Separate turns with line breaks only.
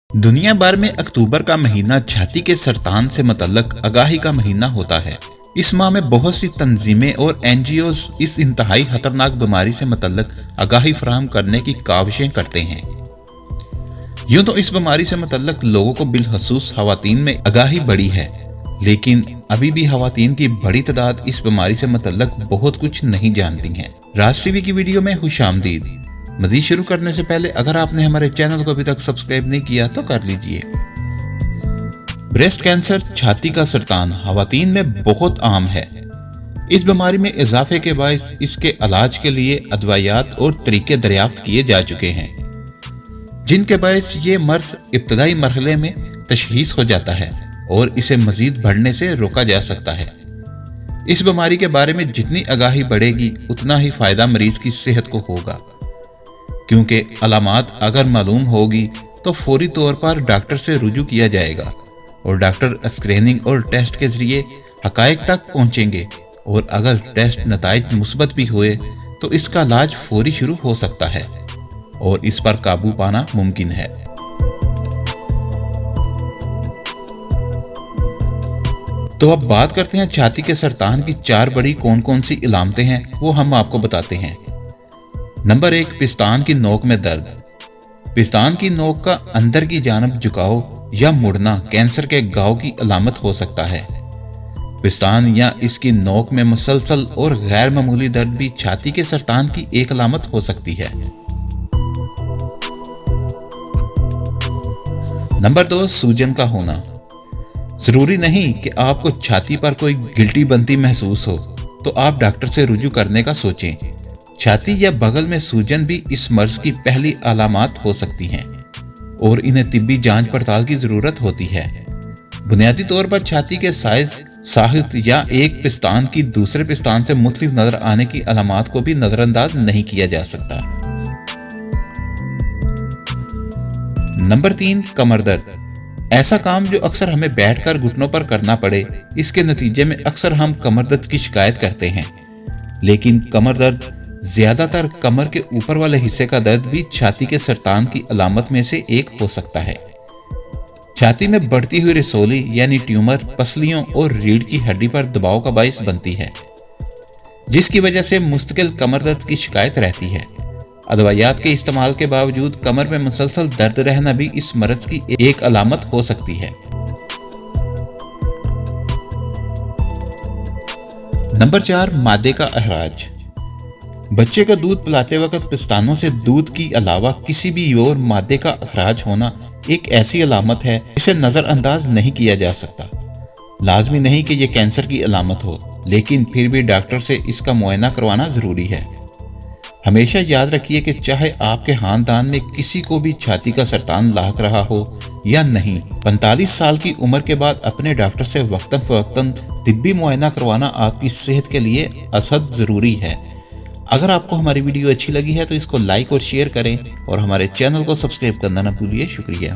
दुनिया भर में अक्टूबर का महीना छाती के सरतान से मुतल्लक आगाही का महीना होता है। इस माह में बहुत सी तंजीमें और एनजीओज इस इंतहाई खतरनाक बीमारी से मुतल्लक आगाही फराहम करने की काविशें करते हैं। यूं तो इस बीमारी से मुतल्लक लोगों को बिलखसूस खवातीन में आगाही बढ़ी है, लेकिन अभी भी खवातीन की बड़ी तादाद इस बीमारी से मुतल्लक बहुत कुछ नहीं जानती हैं। राज टीवी की वीडियो में खुशामदीद। मज़ीद शुरू करने से पहले अगर आपने हमारे चैनल को अभी तक सब्सक्राइब नहीं किया तो कर लीजिए। ब्रेस्ट कैंसर, छाती का सरतान खवातीन में बहुत आम है। इस बीमारी में इजाफे के बायस इसके इलाज के लिए अदवायात और तरीके दरियाफ्त किए जा चुके हैं, जिनके बायस ये मर्ज इब्तदाई मरहले में तशखीस हो जाता है और इसे मजीद बढ़ने से रोका जा सकता है। इस बीमारी के बारे में जितनी आगाही बढ़ेगी उतना ही फायदा मरीज की सेहत को होगा, क्योंकि अलामात अगर मालूम होगी तो फौरी तौर पर डॉक्टर से रुजू किया जाएगा और डॉक्टर स्क्रीनिंग और टेस्ट के जरिए हकायक तक पहुंचेंगे, और अगर टेस्ट नताइज मुस्बत भी हुए तो इसका इलाज फौरी शुरू हो सकता है और इस पर काबू पाना मुमकिन है। तो अब बात करते हैं छाती के सरतान की 4 बड़ी कौन कौन सी इलामतें हैं, वो हम आपको बताते हैं। नंबर 1, पिस्तान की नोक में दर्द। पिस्तान की नोक का अंदर की जानब झुकाव या मुड़ना कैंसर के घाव की अलामत हो सकता है। पिस्तान या इसकी नोक में मुसलसल और गैर मामूली दर्द भी छाती के सरतान की एक अलामत हो सकती है। नंबर 2, सूजन का होना। जरूरी नहीं कि आपको छाती पर कोई गिल्टी बनती महसूस हो तो आप डॉक्टर से रुजू करने का सोचें। छाती या बगल में सूजन भी इस मर्ज की पहली अलामात हो सकती हैं और इन्हें तिब्बी जांच पड़ताल की जरूरत होती है। बुनियादी तौर पर छाती के साइज, साहित या एक पिस्तान की दूसरे पिस्तान से मुख्तलिफ नजर आने की अलामात को भी नजरअंदाज नहीं किया जा सकता। नंबर 3, कमर दर्द। ऐसा काम जो अक्सर हमें बैठकर घुटनों पर करना पड़े, इसके नतीजे में अक्सर हम कमर दर्द की शिकायत करते हैं, लेकिन कमर दर्द ज्यादातर कमर के ऊपर वाले हिस्से का दर्द भी छाती के सरतान की अलामत में से एक हो सकता है। छाती में बढ़ती हुई रसौली यानी ट्यूमर पसलियों और रीढ़ की हड्डी पर दबाव का बाइस बनती है, जिसकी वजह से मुस्तकिल कमर दर्द की शिकायत रहती है। अदवायात के इस्तेमाल के बावजूद कमर में मुसलसल दर्द रहना भी इस मर्ज की एक अलामत हो सकती है। नंबर 4, मादे का अखराज। बच्चे का दूध पिलाते वक्त पिस्तानों से दूध की अलावा किसी भी और मादे का अखराज होना एक ऐसी अलामत है जिसे नजरअंदाज नहीं किया जा सकता। लाजमी नहीं कि यह कैंसर की अलामत हो, लेकिन फिर भी डॉक्टर से इसका मुआयना करवाना जरूरी है। हमेशा याद रखिए कि चाहे आपके खानदान में किसी को भी छाती का सरतान लाहक रहा हो या नहीं, 45 साल की उम्र के बाद अपने डॉक्टर से वक्तन फवक्तन तिब्बी मुआयना करवाना आपकी सेहत के लिए असद जरूरी है। अगर आपको हमारी वीडियो अच्छी लगी है तो इसको लाइक और शेयर करें और हमारे चैनल को सब्सक्राइब करना ना भूलिए। शुक्रिया।